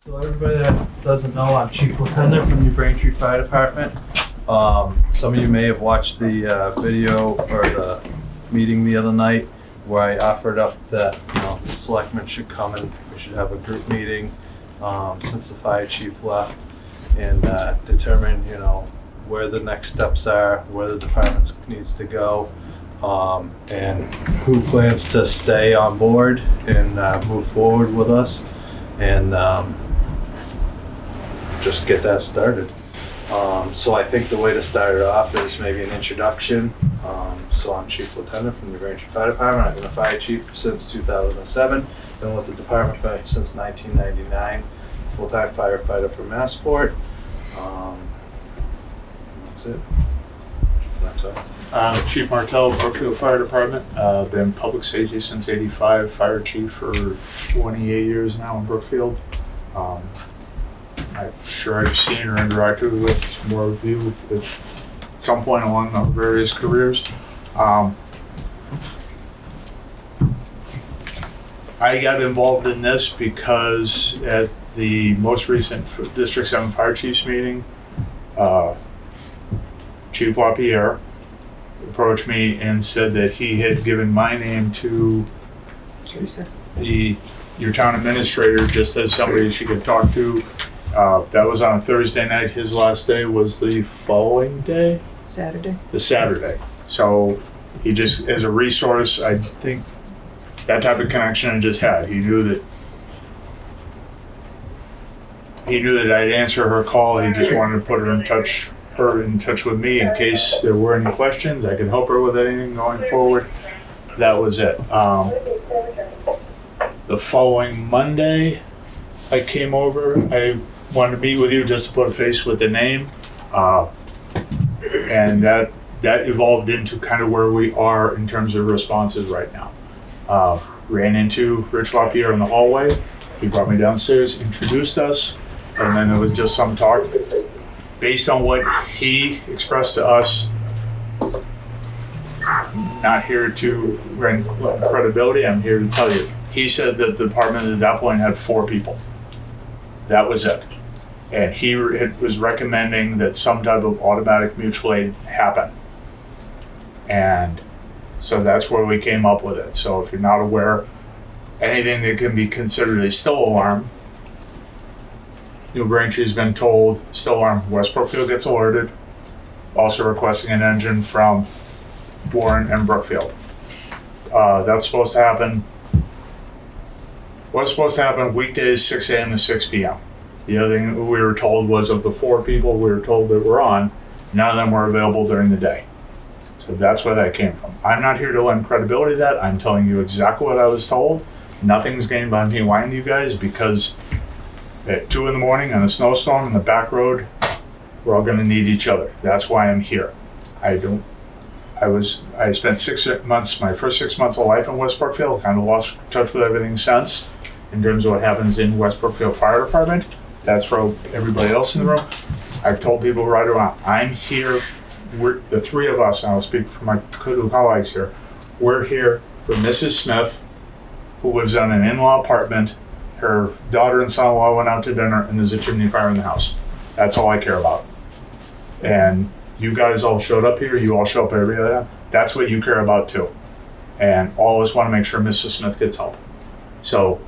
So everybody that doesn't know, I'm Chief Lieutenant from the Braintree Fire Department. Some of you may have watched the video or the meeting the other night where I offered up that the selectmen should come and we should have a group meeting since the fire chief left and determine where the next steps are, where the department needs to go, and who plans to stay on board and move forward with us, and just get that started. So I think the way to start it off is maybe an introduction. So I'm Chief Lieutenant from the Braintree Fire Department. I've been a fire chief since 2007. Been with the department since 1999. Full-time firefighter for Massport. That's it. Chief Martell. Chief Martell, Brookfield Fire Department. Been public safety since '85. Fire chief for 28 years now in Brookfield. I'm sure I've seen or interacted with more of you at some point along our various careers. I got involved in this because at the most recent District 7 Fire Chiefs meeting, Chief LaPierre approached me and said that he had given my name to your town administrator just as somebody she could talk to. That was on a Thursday night. His last day was the following day? The Saturday. So he just, as a resource, I think that type of connection I just had. He knew that I'd answer her call. He just wanted to put her in touch with me in case there were any questions. I could help her with anything going forward. That was it. The following Monday, I came over. I wanted to meet with you just to put a face with the name. And that evolved into kind of where we are in terms of responses right now. Ran into Rich LaPierre in the hallway. He brought me downstairs, introduced us, and then there was just some talk. Based on what he expressed to us, not here to run credibility, I'm here to tell you. He said that the department at that point had 4 people. That was it. And he was recommending that some type of automatic mutual aid happen. And so that's where we came up with it. So if you're not aware, anything that can be considered a still alarm, New Braintree's been told still alarm. West Brookfield gets alerted. Also requesting an engine from Warren and Brookfield. That's supposed to happen. What's supposed to happen weekdays 6 a.m. to 6 p.m. The other thing we were told was of the 4 people we were told that were on, none of them were available during the day. So that's where that came from. I'm not here to lend credibility to that. I'm telling you exactly what I was told. Nothing's gained by me lying to you guys because at 2 in the morning on a snowstorm in the back road, we're all gonna need each other. That's why I'm here. I spent 6 months, my first 6 months of life in West Brookfield, kind of lost touch with everything since in terms of what happens in West Brookfield Fire Department. That's for everybody else in the room. I've told people right around, I'm here, we're the 3 of us, and I'll speak for my colleagues here, we're here for Mrs. Smith, who lives on an in-law apartment. Her daughter and son-in-law went out to dinner and there's a chimney fire in the house. That's all I care about. And you guys all showed up here, you all show up every other time. That's what you care about too. And all of us want to make sure Mrs. Smith gets help. So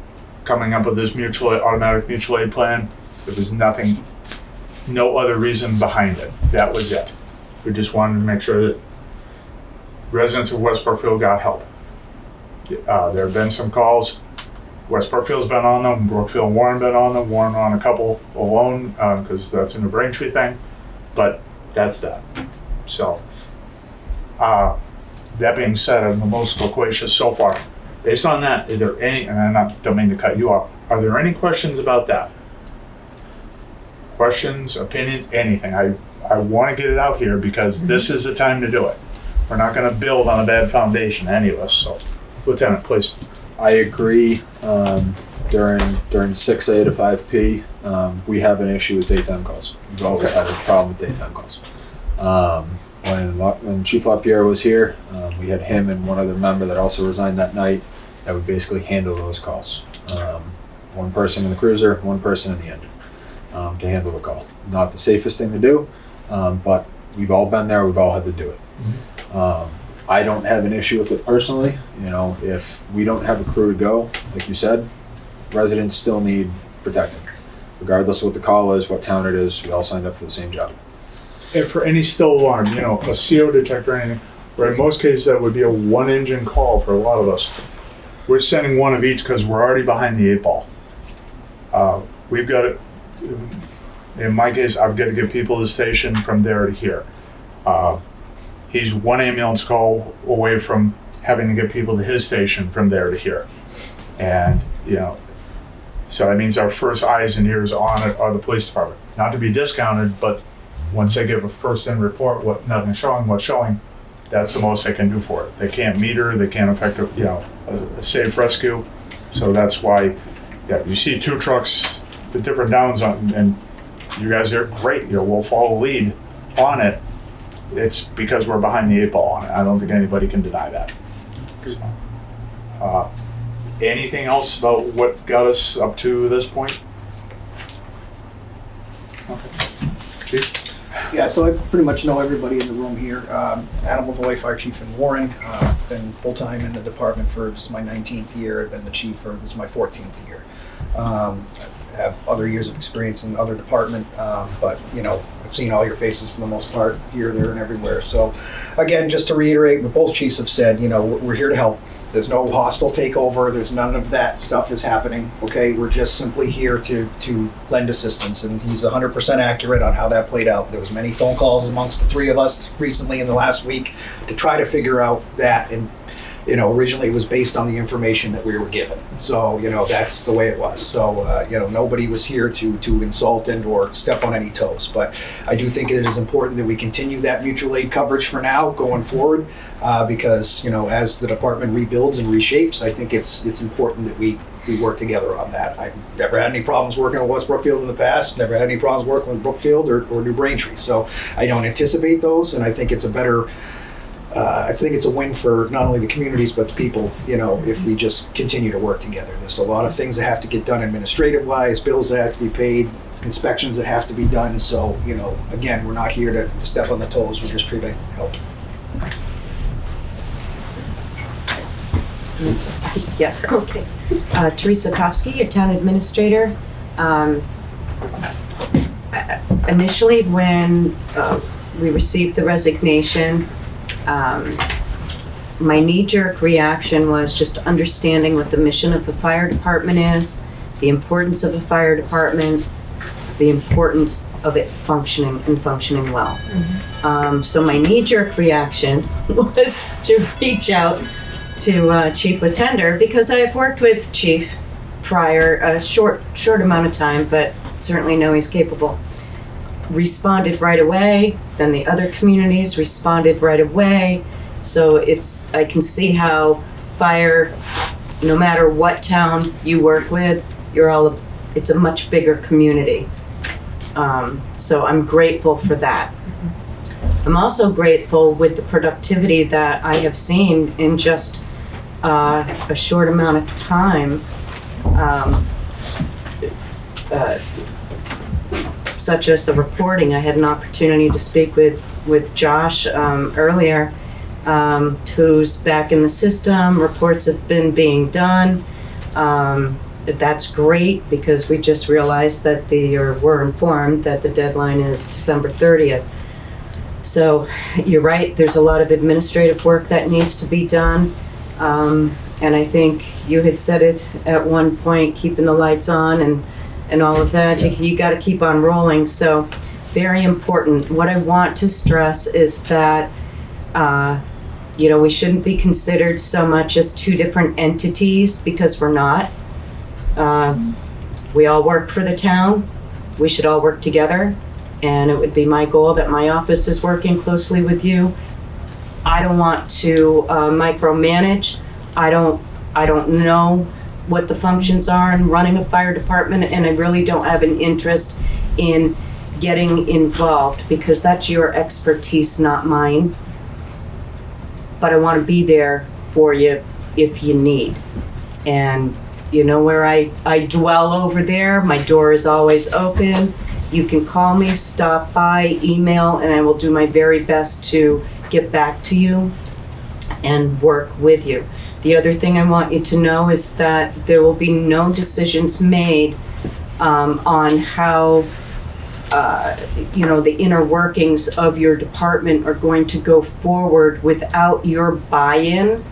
coming up with this automatic mutual aid plan, there was no other reason behind it. That was it. We just wanted to make sure that residents of West Brookfield got help. There have been some calls. West Brookfield's been on them, Brookfield and Warren been on them, Warren on a couple alone, because that's a New Braintree thing, but that's that. So, that being said, I'm the most loquacious so far. Based on that, are there any, and I don't mean to cut you off, are there any questions about that? Questions, opinions, anything? I want to get it out here because this is the time to do it. We're not going to build on a bad foundation, any of us, so. Lieutenant, please. I agree. During 6A to 5P, we have an issue with daytime calls. We've always had a problem with daytime calls. When Chief LaPierre was here, we had him and one other member that also resigned that night that would basically handle those calls. One person in the cruiser, one person in the engine to handle the call. Not the safest thing to do, but we've all been there, we've all had to do it. I don't have an issue with it personally. You know, if we don't have a crew to go, like you said, residents still need protecting. Regardless of what the call is, what town it is, we all signed up for the same job. And for any still alarm, you know, a CO detector or anything, where in most cases that would be a one engine call for a lot of us. We're sending one of each because we're already behind the 8 ball. We've got it, in my case, I've got to get people to the station from there to here. He's one ambulance call away from having to get people to his station from there to here. And, you know, so that means our first eyes and ears on it are the police department. Not to be discounted, but once they give a first in report, what nothing's showing, what's showing, that's the most they can do for it. They can't meter, they can't affect a safe rescue. So that's why, yeah, you see 2 trucks with different downs on, and you guys are great. You know, we'll follow lead on it. It's because we're behind the 8 ball on it. I don't think anybody can deny that. So, anything else about what got us up to this point? Okay. Chief? Yeah, so I pretty much know everybody in the room here. Adam Lavoie, Fire Chief in Warren. Been full-time in the department for this is my 19th year. I've been the chief for this is my 14th year. I have other years of experience in other department, but you know, I've seen all your faces for the most part here, there, and everywhere. So again, just to reiterate what both chiefs have said, you know, we're here to help. There's no hostile takeover. There's none of that stuff is happening. Okay, we're just simply here to lend assistance, and he's 100% accurate on how that played out. There was many phone calls amongst the 3 of us recently in the last week to try to figure out that, and you know, originally it was based on the information that we were given. So, you know, that's the way it was. So, you know, nobody was here to insult and or step on any toes. But I do think it is important that we continue that mutual aid coverage for now going forward because, you know, as the department rebuilds and reshapes, I think it's important that we work together on that. I've never had any problems working with West Brookfield in the past, never had any problems working with Brookfield or New Braintree. So I don't anticipate those, and I think it's a better I think it's a win for not only the communities but the people, you know, if we just continue to work together. There's a lot of things that have to get done administrative-wise, bills that have to be paid, inspections that have to be done. So, you know, again, we're not here to step on the toes. We're just trying to help. Yeah, okay. Teresa Kofsky, your town administrator. Initially, when we received the resignation, my knee-jerk reaction was just understanding what the mission of the fire department is, the importance of a fire department, the importance of it functioning and functioning well. Mm-hmm. So my knee-jerk reaction was to reach out to Chief Latender because I have worked with Chief prior, a short amount of time, but certainly know he's capable. Responded right away, then the other communities responded right away. So I can see how fire, no matter what town you work with, it's a much bigger community. So I'm grateful for that. I'm also grateful with the productivity that I have seen in just a short amount of time, such as the reporting. I had an opportunity to speak with Josh earlier, who's back in the system. Reports have been being done. That's great because we just realized that we're informed that the deadline is December 30th. So you're right, there's a lot of administrative work that needs to be done. And I think you had said it at one point, keeping the lights on and all of that. You got to keep on rolling. So very important. What I want to stress is that, you know, we shouldn't be considered so much as 2 different entities because we're not. We all work for the town. We should all work together. And it would be my goal that my office is working closely with you. I don't want to micromanage. I don't know what the functions are in running a fire department, and I really don't have an interest in getting involved because that's your expertise, not mine. But I want to be there for you if you need. And you know where I dwell over there. My door is always open. You can call me, stop by, email, and I will do my very best to get back to you and work with you. The other thing I want you to know is that there will be no decisions made on how the inner workings of your department are going to go forward without your buy-in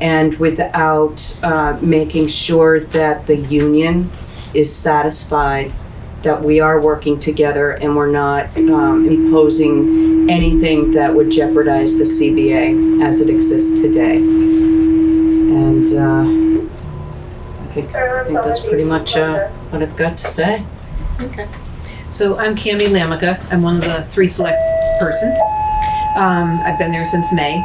and without making sure that the union is satisfied that we are working together and we're not imposing anything that would jeopardize the CBA as it exists today. And I think that's pretty much what I've got to say. Okay. So I'm Cami Lamica. I'm one of the 3 select persons. I've been there since May.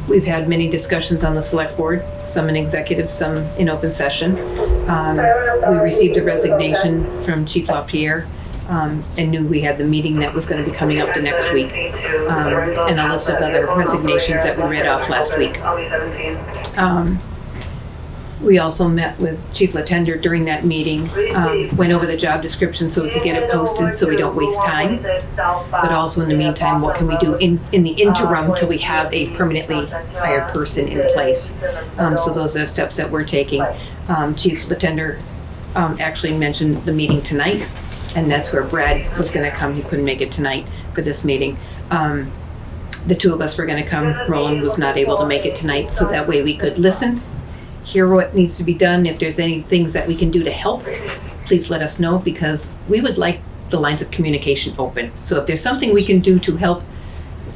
We've had many discussions on the select board, some in executive, some in open session. We received a resignation from Chief LaPierre and knew we had the meeting that was going to be coming up the next week, and a list of other resignations that we read off last week. We also met with Chief Latender during that meeting, went over the job description so we could get it posted so we don't waste time. But also in the meantime, what can we do in the interim till we have a permanently hired person in place? So those are steps that we're taking. Chief Latender actually mentioned the meeting tonight, and that's where Brad was going to come. He couldn't make it tonight for this meeting. The 2 of us were going to come. Roland was not able to make it tonight, so that way we could listen, hear what needs to be done. If there's any things that we can do to help, please let us know, because we would like the lines of communication open. So if there's something we can do to help,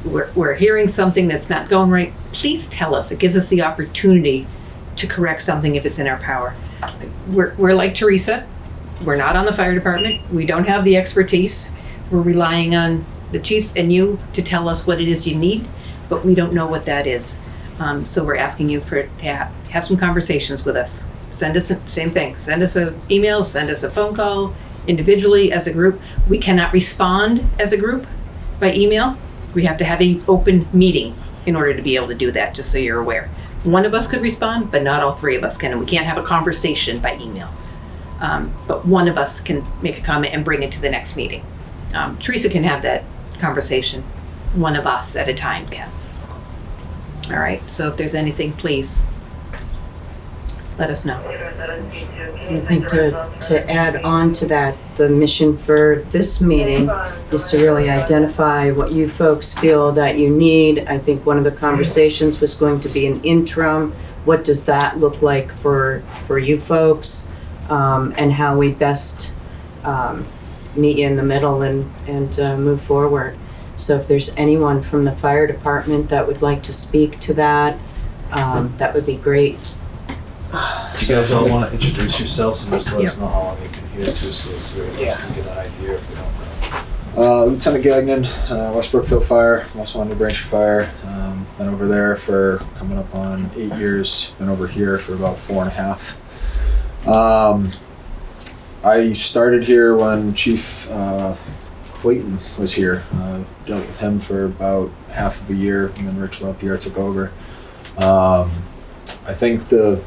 we're hearing something that's not going right, please tell us. It gives us the opportunity to correct something if it's in our power. We're like Teresa. We're not on the fire department. We don't have the expertise. We're relying on the chiefs and you to tell us what it is you need, but we don't know what that is. So we're asking you to have some conversations with us. Send us, same thing, send us an email, send us a phone call, individually, as a group. We cannot respond as a group by email. We have to have an open meeting in order to be able to do that, just so you're aware. One of us could respond, but not all 3 of us can, and we can't have a conversation by email. But one of us can make a comment and bring it to the next meeting. Teresa can have that conversation. One of us at a time can. All right, so if there's anything, please let us know. I think to add on to that, the mission for this meeting is to really identify what you folks feel that you need. I think one of the conversations was going to be an interim. What does that look like for you folks, and how we best meet you in the middle and move forward. So if there's anyone from the fire department that would like to speak to that, that would be great. You guys all want to introduce yourselves and just let us know how long you can hear too, so we can get an idea if we don't know. Lieutenant Gagnon, West Brookfield Fire, also on New Braintree Fire. Been over there for coming up on 8 years. Been over here for about 4.5. I started here when Chief Clayton was here. Dealt with him for about half of a year, and then Rich LaPierre took over. I think the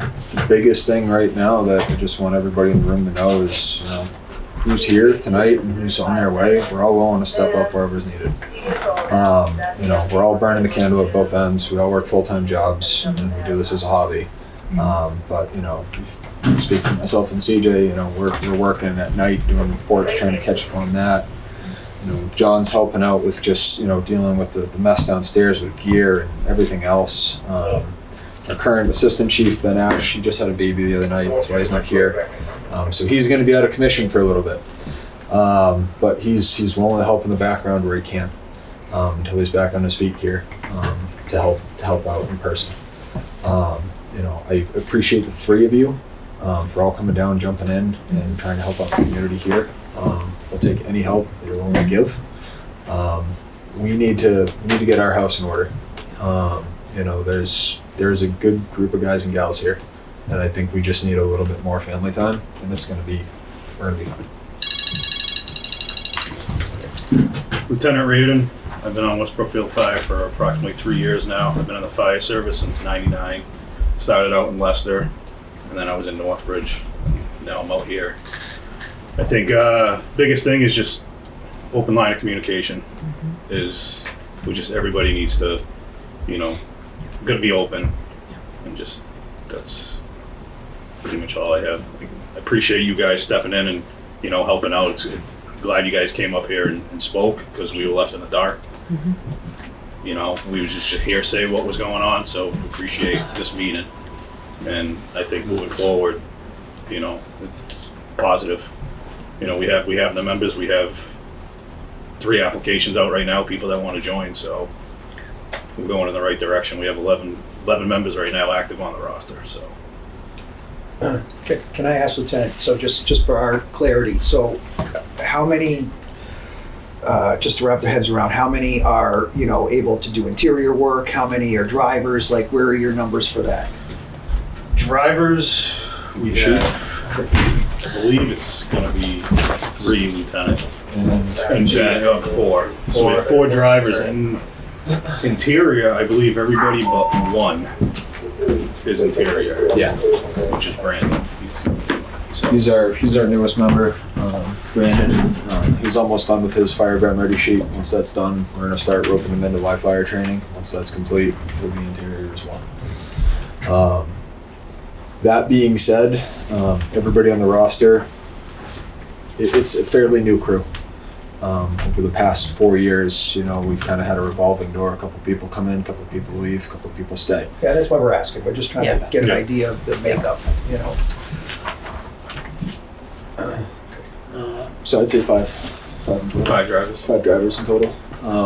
biggest thing right now that I just want everybody in the room to know is, who's here tonight and who's on their way. We're all willing to step up wherever's needed. We're all burning the candle at both ends. We all work full-time jobs, and we do this as a hobby. But speak for myself and CJ, we're working at night doing reports, trying to catch up on that. John's helping out with just, dealing with the mess downstairs with gear and everything else. Our current assistant chief, Ben Ash, he just had a baby the other night, that's why he's not here. So he's going to be out of commission for a little bit. But he's willing to help in the background where he can, until he's back on his feet here, to help out in person. I appreciate the 3 of you for all coming down, jumping in, and trying to help out the community here. We'll take any help that you're willing to give. We need to get our house in order. There's a good group of guys and gals here, and I think we just need a little bit more family time, and we're gonna be fine. Lieutenant Reardon, I've been on West Brookfield Fire for approximately 3 years now. I've been in the fire service since '99. Started out in Leicester, and then I was in Northbridge, and now I'm out here. I think biggest thing is just open line of communication. Is everybody needs to, gotta be open, and just that's pretty much all I have. I appreciate you guys stepping in and helping out. It's glad you guys came up here and spoke, because we were left in the dark. We was just hearsay what was going on, so appreciate this meeting. And I think moving forward, it's positive. We have the members. We have 3 applications out right now, people that want to join, so we're going in the right direction. We have 11 members right now active on the roster, so. Can I ask Lieutenant, so just for our clarity, so how many, just to wrap their heads around, how many are, able to do interior work? How many are drivers? Like, where are your numbers for that? Drivers, we have, I believe it's gonna be 3, Lieutenant, and Jack, 4. So we have 4 drivers, and interior, I believe everybody but 1 is interior. Yeah. Which is Brandon. He's our newest member, Brandon. He's almost done with his fire ground ready sheet. Once that's done, we're gonna start roping him into live fire training. Once that's complete, he'll be interior as well. That being said, everybody on the roster, it's a fairly new crew. Over the past 4 years, we've kind of had a revolving door. A couple people come in, a couple people leave, a couple people stay. Yeah, that's why we're asking. We're just trying to get an idea of the makeup, So I'd say 5 in total. 5 drivers. 5 drivers in total.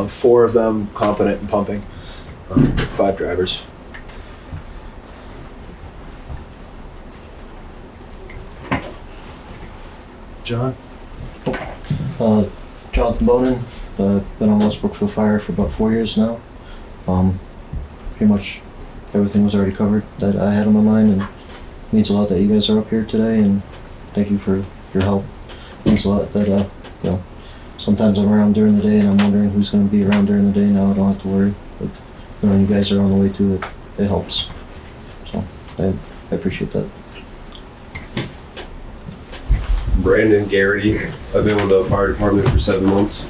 4 of them competent in pumping. 5 drivers. John? Jonathan Bonin, been on West Brookfield Fire for about 4 years now. Pretty much everything was already covered that I had on my mind, and it means a lot that you guys are up here today, and thank you for your help. It means a lot that, sometimes I'm around during the day and I'm wondering who's going to be around during the day. Now I don't have to worry. But when you guys are on the way to it, it helps. So I appreciate that. Brandon Garrity. I've been with the fire department for 7 months.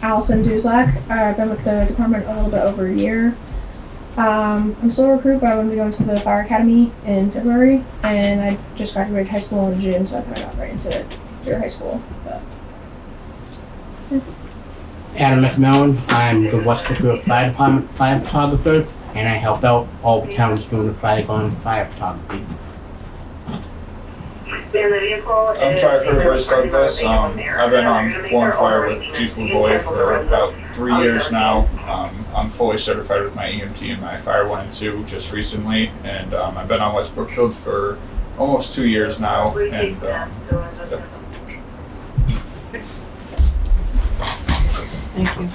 Allison Duzak. I've been with the department a little bit over a year. I'm still a recruit, but I'm going to be going to the fire academy in February, and I just graduated high school in June, so I kind of got right into it through high school. But, Adam McMillan. I'm the West Brookfield Fire Department fire photographer, and I help out all the towns doing the fire photography. I'm Firefighter Bryce Douglas. I've been on Warren Fire with Chief LaVoy for about 3 years now. I'm fully certified with my EMT and my Fire 1 and 2 just recently, and I've been on West Brookfield for almost 2 years now. And Thank you.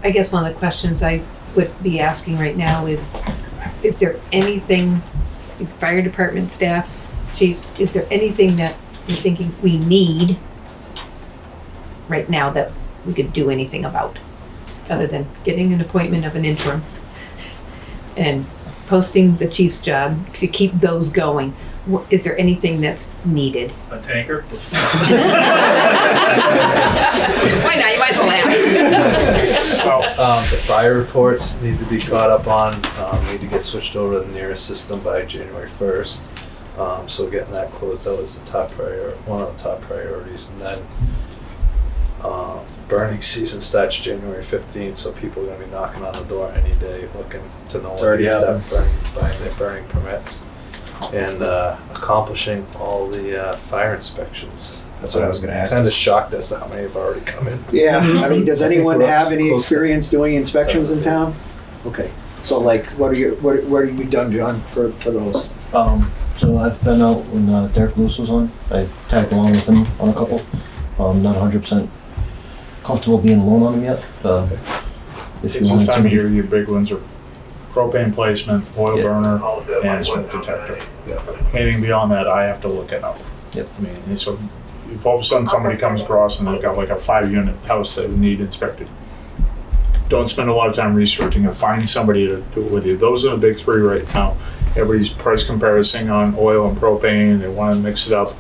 I guess one of the questions I would be asking right now is there anything, fire department staff, chiefs, is there anything that you're thinking we need right now that we could do anything about, other than getting an appointment of an interim and posting the chief's job to keep those going? Is there anything that's needed? A tanker? Why not? You might as well ask. The fire reports need to be caught up on, need to get switched over to the nearest system by January 1st. So getting that closed out is one of the top priorities. And then burning season starts January 15th, so people are going to be knocking on the door any day looking to know when to start buying their burning permits. And accomplishing all the fire inspections. That's what I was going to ask. I'm kind of shocked as to how many have already come in. Yeah, I mean, does anyone have any experience doing inspections in town? Okay, so like, what have you done, John, for those? So I've been out when Derek Lewis was on. I tagged along with him on a couple. Not 100% comfortable being alone on him yet. If you This wanted time of to. year, your big ones are propane placement, oil burner, and smoke detector. Anything beyond that, I have to look it up. Yep. I mean, so if all of a sudden somebody comes across and they've got like a 5-unit house that would need inspected, don't spend a lot of time researching it. Find somebody to do it with you. Those are the big three right now. Everybody's price comparison on oil and propane. They want to mix it up.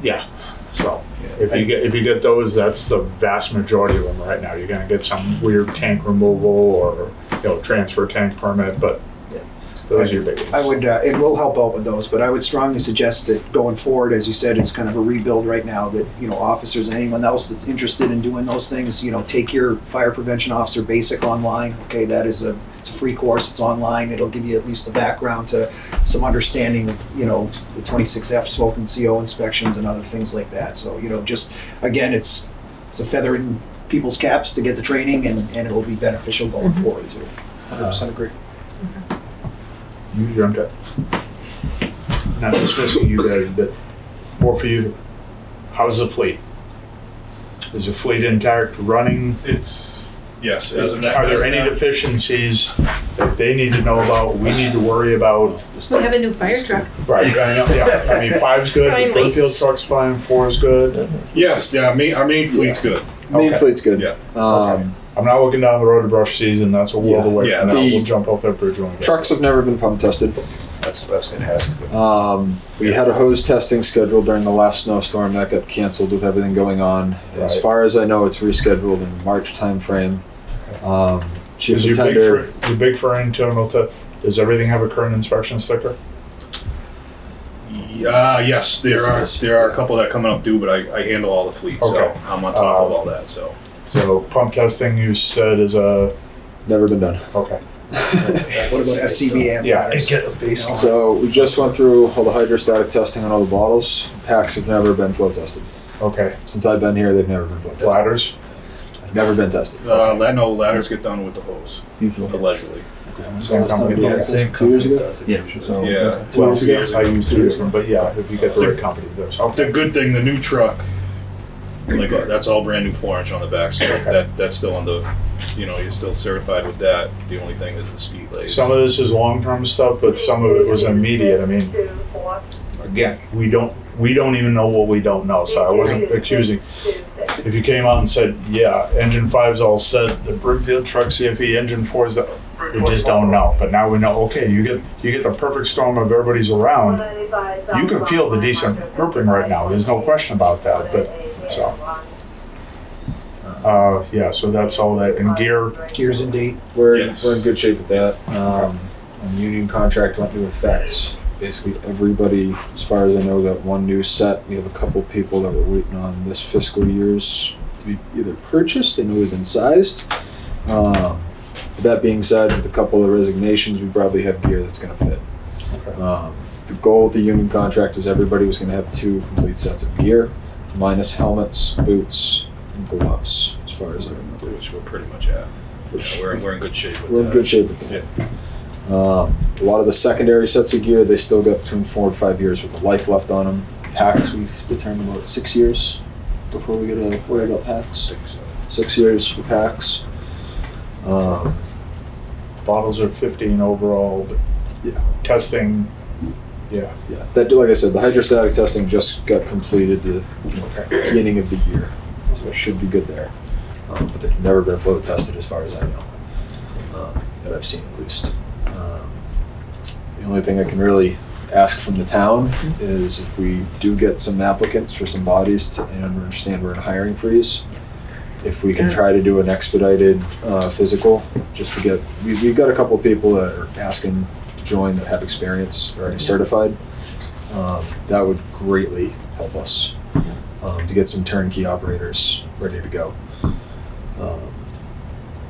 Yeah. So if you get those, that's the vast majority of them right now. You're going to get some weird tank removal or transfer tank permit, but those are your big ones. I would, it will help out with those, but I would strongly suggest that going forward, as you said, it's kind of a rebuild right now, that, officers and anyone else that's interested in doing those things, take your fire prevention officer basic online. Okay, that is it's a free course, it's online, it'll give you at least the background to some understanding of, the 26F smoke and CO inspections and other things like that. So, just, again, it's a feather in people's caps to get the training, and it'll be beneficial going forward too. 100% agree. You jumped up. Not dismissing you guys, but more for you. How's the fleet? Is the fleet intact, running? Yes. Are there any deficiencies that they need to know about, we need to worry about? We have a new fire truck. Right, I know, yeah. I mean, 5's good, the Finally. Brookfield truck's fine, 4's good. Yes, yeah, our main fleet's good. Main Okay. fleet's good. Yeah. I'm not looking down the road to brush season, that's a world Yeah. away Yeah, from now. the We'll jump off that bridge when we get Trucks have never been pump tested. That's what I was gonna ask. We had a hose testing scheduled during the last snowstorm that got canceled with everything going on. As Right. far as I know, it's rescheduled in March timeframe. Chief Is you Lieutenant, big for internal does everything have a current inspection sticker? Yes, there are a couple that are coming up due, but I handle all the fleet, so Okay. I'm on top of all that, so. So pump testing you said is never been done. okay. What about SCBA and Yeah, ladders? Get a baseline. So we just went through all the hydrostatic testing on all the bottles. Packs have never been flow tested. Okay. Since I've been here, they've never been flow tested. Ladders? Never been tested. No, ladders get done with the hose, Usually. allegedly. Same Last time company. we did Yeah, that, same 2 years ago? Yeah. So Yeah. 2 Well, years ago? I use 2 different, but yeah, if you get the right company, there's. The good thing, the new truck, that's all brand new 4-inch on the back, so that's still on the, you're still certified with that. The only thing is the speed lays. Some of this is long-term stuff, but some of it was immediate. I mean, again, we don't even know what we don't know, so I wasn't accusing. If you came out and said, yeah, engine 5's all set, the Brookfield truck CFE engine 4's, we just don't know. But now we know, okay, you get the perfect storm of everybody's around. You can feel the decent grouping right now. There's no question about that, but so. Yeah, so that's all that, and gear, Gears in date. We're Yes. in good shape with that. When the union contract went into effect, basically everybody, as far as I know, got one new set. We have a couple people that we're waiting on this fiscal year's to be either purchased. They know they've been sized. That being said, with a couple of resignations, we probably have gear that's going to fit. The goal with the union contract was everybody was going to have 2 complete sets of gear, minus helmets, boots, and gloves, as far as I remember. Which we're pretty much at. Which We're in good shape with we're in that. good shape with that. A lot of the secondary sets of gear, they still got between 4 and 5 years with the life left on them. Packs, we've determined about 6 years before we get to worry about packs. 6 years for packs. bottles are 15 overall, but Yeah. testing, yeah. Yeah, that, like I said, the hydrostatic testing just got completed the beginning of the year, so it should be good there. But they've never been flow tested as far as I know, that I've seen at least. The only thing I can really ask from the town is if we do get some applicants for some bodies to, and understand we're in a hiring freeze, if we can try to do an expedited physical, just to get, we've got a couple of people that are asking to join that have experience, they're already certified. That would greatly help us to get some turnkey operators ready to go.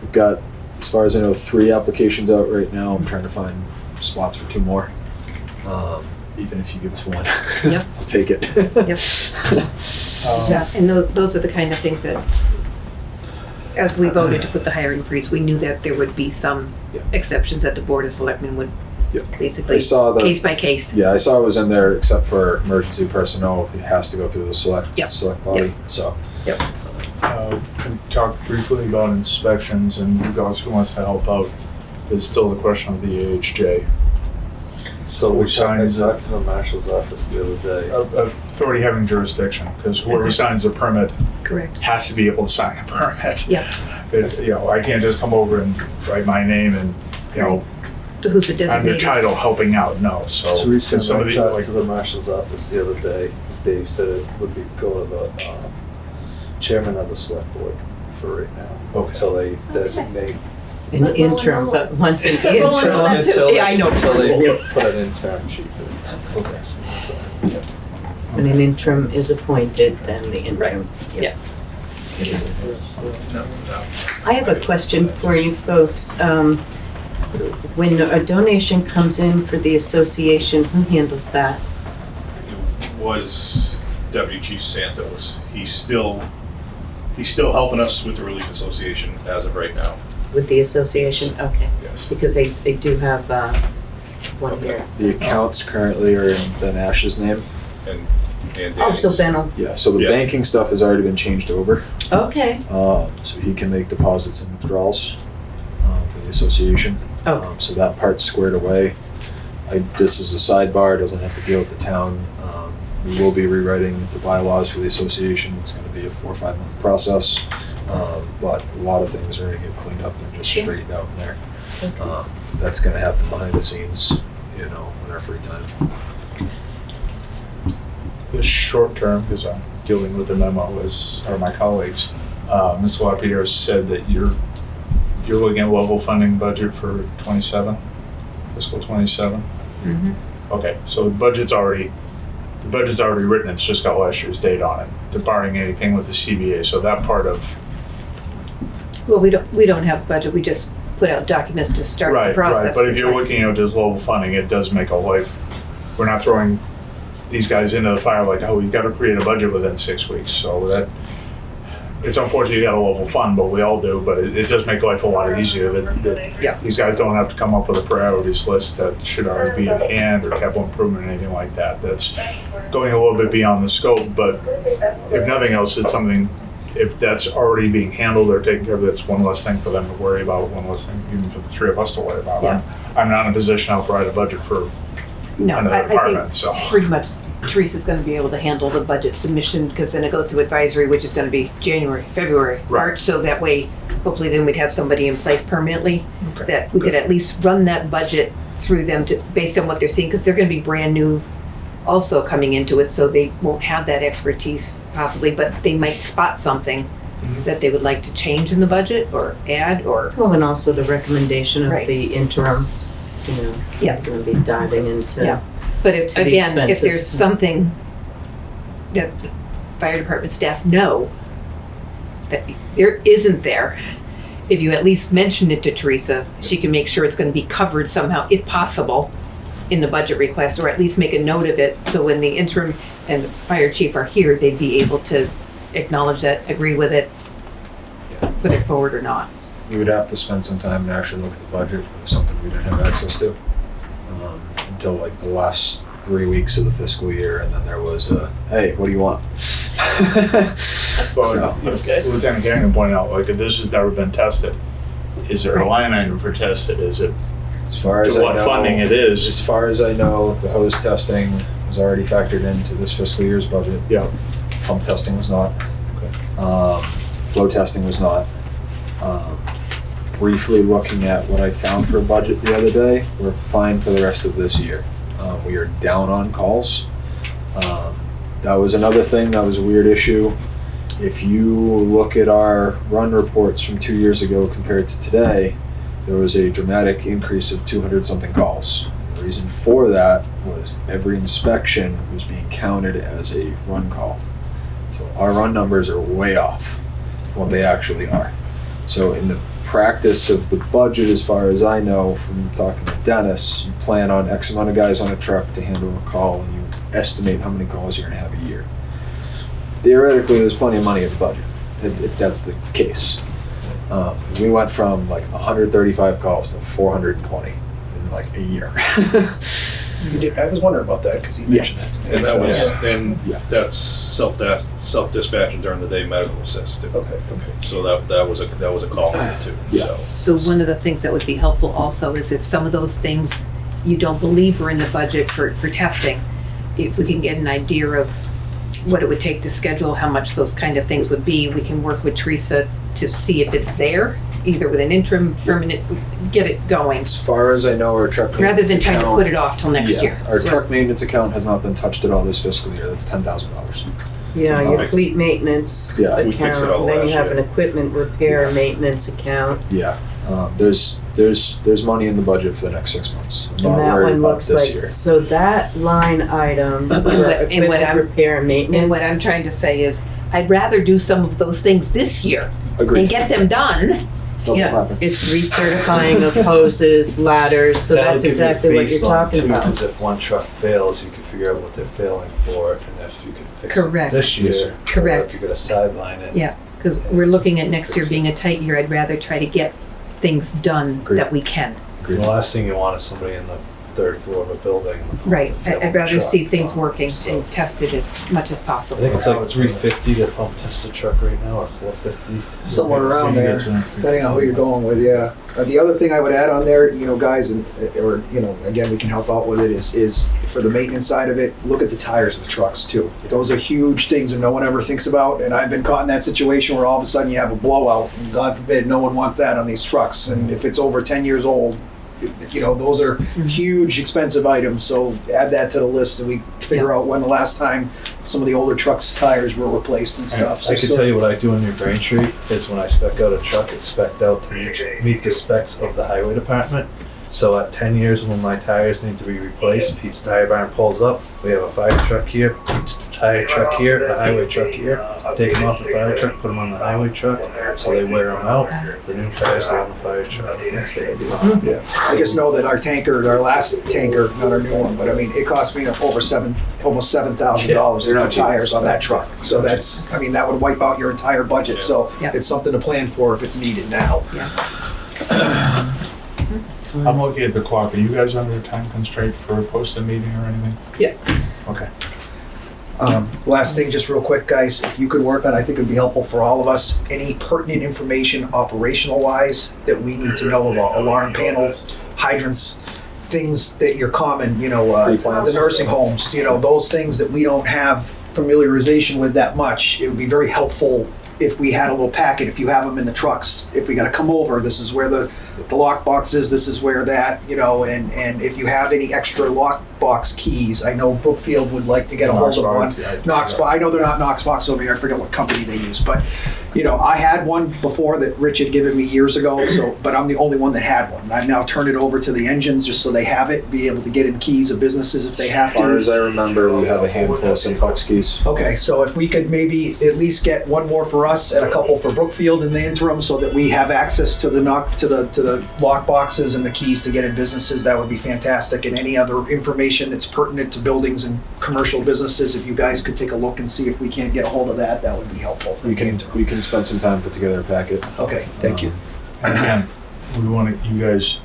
We've got, as far as I know, 3 applications out right now. I'm trying to find spots for 2 more. Even if you give us 1, Yep. I'll take it. Yep. Yeah, and those are the kind of things that, as we voted to put the hiring freeze, we knew that there would be some Yeah. exceptions that the Board of Selectmen would Yeah. basically, I saw that. case by case. Yeah, I saw it was in there except for emergency personnel. It has to go through the select Yep. body. Yep. So We talked briefly about inspections, and you guys who wants to help out, there's still the question of the AHJ. So Which signs I talked to the marshal's office the other day. Authority having jurisdiction, because whoever signs the permit Correct. has to be able to sign a permit. Yep. I can't just come over and write my name and, So who's the under designated? title helping out, no, so. Teresa, some of I the, talked like, to the marshal's office the other day. Dave said it would be go to the chairman of the select board for right now, until they designate. An interim, but once an We're rolling interim. on that too. Yeah, I know. Until they put an interim chief in. Okay. So, When an interim is appointed, then the interim. Yeah. I have a question for you folks. When a donation comes in for the association, who handles that? Was Deputy Chief Santos. He's still helping us with the Relief Association as of right now. With the association? Okay. Yes. Because they do have one here. The accounts currently are in Ben Ash's name. And Oh, so Danny's. Ben will, Yeah, so the Yeah. banking stuff has already been changed over. okay. So he can make deposits and withdrawals for the association. Okay. So that part's squared away. This is a sidebar, doesn't have to deal with the town. We will be rewriting the bylaws for the association. It's gonna be a 4 or 5 month process. But a lot of things are gonna get cleaned up and just Sure. straightened out in there. That's gonna happen behind the scenes, in our free time. the short term, because I'm dealing with the memo, are my colleagues. Ms. LaPierre said that you're looking at level funding budget for 27, fiscal 27. Mhm. Okay, so the budget's already written. It's just got last year's date on it, barring anything with the CBA. So that part of Well, we don't have budget, we just put out documents to start the right. process. But if you're looking at just level funding, it does make a life. We're not throwing these guys into the fire like, oh, you got to create a budget within 6 weeks. So that it's unfortunate you got a level fund, but we all do. But it does make life a lot easier that Yeah. these guys don't have to come up with a priorities list that should already be in hand or capital improvement or anything like that. That's going a little bit beyond the scope. But if nothing else, it's something. If that's already being handled or taken care of, that's one less thing for them to worry about. One less thing, even for the three of us to worry about. Yeah. I'm not in a position. I'll provide a budget for No, another I think department. So. pretty much Teresa's gonna be able to handle the budget submission, because then it goes to advisory, which is gonna be January, February, Right. March, so that way, hopefully then we'd have somebody in place permanently, Okay. that we could at least run that budget through them based on what they're seeing, because they're gonna be brand new also coming into it, so they won't have that expertise possibly, but they might spot something Mhm. that they would like to change in the budget or add, or, Well, and also the recommendation of Right. the interim, Yeah. We're gonna be diving into. Yeah. But To the again, if expenses. there's something that the fire department staff know that there isn't there, if you at least mention it to Teresa, she can make sure it's gonna be covered somehow, if possible, in the budget request, or at least make a note of it, so when the interim and the fire chief are here, they'd be able to acknowledge that, agree with it, put it forward or not. We would have to spend some time and actually look at the budget. It was something we didn't have access to until like the last 3 weeks of the fiscal year, and then there was a, hey, what do you want? Well, Lieutenant Gagnon pointed out, like, if this has never been tested, is there a line item for tested? Is it As far as to I what know, funding it is? As far as I know, the hose testing was already factored into this fiscal year's budget. Yeah. Pump testing was not. Flow testing was not. Briefly looking at what I found for a budget the other day, we're fine for the rest of this year. We are down on calls. That was another thing, that was a weird issue. If you look at our run reports from 2 years ago compared to today, there was a dramatic increase of 200 something calls. The reason for that was every inspection was being counted as a run call. So our run numbers are way off from what they actually are. So in the practice of the budget, as far as I know from talking to Dennis, you plan on X amount of guys on a truck to handle a call, and you estimate how many calls you're gonna have a year. Theoretically, there's plenty of money in the budget, if that's the case. We went from like 135 calls to 420 in like a year. You did, I was wondering about that because you mentioned that to me. And that was, Yeah. and Yeah. that's self-dispatching during the day medical assist too. Okay. So that was a call too. Yeah. So So one of the things that would be helpful also is if some of those things you don't believe are in the budget for testing, if we can get an idea of what it would take to schedule, how much those kind of things would be, we can work with Teresa to see if it's there, either with an interim, permanent, get it going, As far as I know, our truck rather than maintenance trying to account- put it off till next Yeah, year. Our truck maintenance account has not been touched at all this fiscal year. That's $10,000. Yeah, your Okay. fleet maintenance Yeah, we fixed it all account, then last you have year. an equipment repair maintenance account. Yeah. There's money in the budget for the next 6 months. I'm And not that worried one about looks this like, year. so that line item, for And what equipment I'm- repair and And maintenance. what I'm trying to say is, I'd rather do some of those things this year and Agreed. get them done. Double Yeah, clapping. it's recertifying of hoses, ladders, so That'll that's give you a exactly what you're baseline, talking too, about. 'cause if one truck fails, you can figure out what they're failing for, and if you can fix Correct. it this year. Yes, sir. or Correct. if you're gonna sideline it. Yeah, because we're looking at next year being a tight year. I'd rather try to get things done Agreed. that we can. Agreed. The last thing you want is somebody in the third floor of a building. Right. to fail I'd a rather truck. see things working So- and tested as much as I possible. think it's like 350 to pump test the truck right now, or 450. Somewhere around So you there, guys went depending on who you're going with, yeah. The other thing I would add on there, guys, and, or, again, we can help out with it, is for the maintenance side of it, look at the tires of the trucks too. Those are huge things that no one ever thinks about, and I've been caught in that situation where all of a sudden you have a blowout, and God forbid, no one wants that on these trucks, and if it's over 10 years old, those are huge, expensive items, so add that to the list, and we figure out when the last time some of the older trucks' tires were replaced and stuff. I can tell you what I do in New Braintree is when I spec out a truck, it's spec'd out to meet the specs of the highway department. So at 10 years when my tires need to be replaced, Pete's Tire Barn pulls up, we have a fire truck here, Pete's tire truck here, a highway truck here, take them off the fire truck, put them on the highway truck, so they wear them out, the new tires go on the fire truck. That's a good idea. Yeah. I just know that our last tanker, not our new one, but I mean, it cost me almost $7,000 to they're do not cheap. tires on that truck. So that would wipe out your entire budget. So Yeah. it's something to plan for if it's needed now. I'm looking at the clock. Are you guys under a time constraint for a posted meeting or anything? Okay. Last thing, just real quick, guys, if you could work on, I think it would be helpful for all of us, any pertinent information operational wise that we need to know about, alarm panels, hydrants, things that you're common, Pre-plans. the nursing homes, those things that we don't have familiarization with that much. It would be very helpful if we had a little packet, if you have them in the trucks, if we gotta come over, this is where the lockbox is, this is where that, and if you have any extra lockbox keys, I know Brookfield would like to get a hold of one. I know they're not Knoxbox over here, I forget what company they use, but, I had one before that Rich had given me years ago, but I'm the only one that had one. I've now turned it over to the engines just so they have it, be able to get in keys of businesses if they have As far to. as I remember, we have a handful of simplex keys. Okay, so if we could maybe at least get one more for us and a couple for Brookfield in the interim, so that we have access to the lock boxes and the keys to get in businesses, that would be fantastic. And any other information that's pertinent to buildings and commercial businesses, if you guys could take a look and see if we can't get a hold of that, that would be helpful. We can spend some time to put together a packet. Okay, thank you. Again, we want you guys,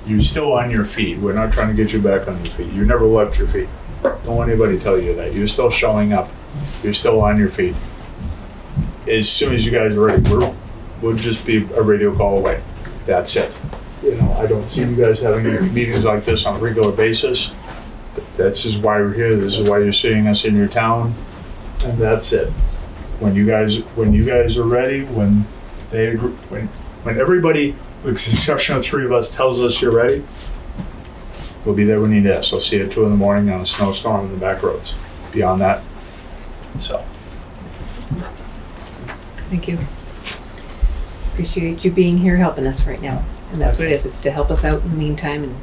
you're still on your feet. We're not trying to get you back on your feet. You never left your feet. Don't want anybody to tell you that. You're still showing up. You're still on your feet. As soon as you guys are ready, we'll just be a radio call away. That's it. I don't see you guys having meetings like this on a regular basis. But that's just why we're here. This is why you're seeing us in your town. And that's it. When you guys are ready, when they agree, when everybody, with the exception of 3 of us, tells us you're ready, we'll be there when you need us. So see you at 2 a.m. on a snowstorm in the back roads. Beyond that, so. Thank you. Appreciate you being here helping us right now. And that's what it is. It's to help us out in the meantime and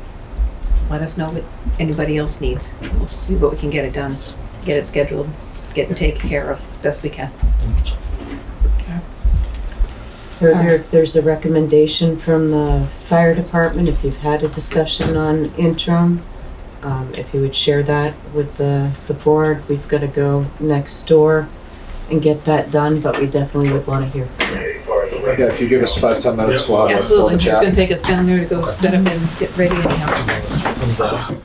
let us know what anybody else needs. We'll see what we can get it done, get it scheduled, get it taken care of best we can. There's a recommendation from the fire department, if you've had a discussion on interim, if you would share that with the board. We've got to go next door and get that done, but we definitely would want to hear from you. Yeah, if you give us 5-10 minutes, we'll have Absolutely. a It's chat. gonna take us down there to go set up and get ready anyhow.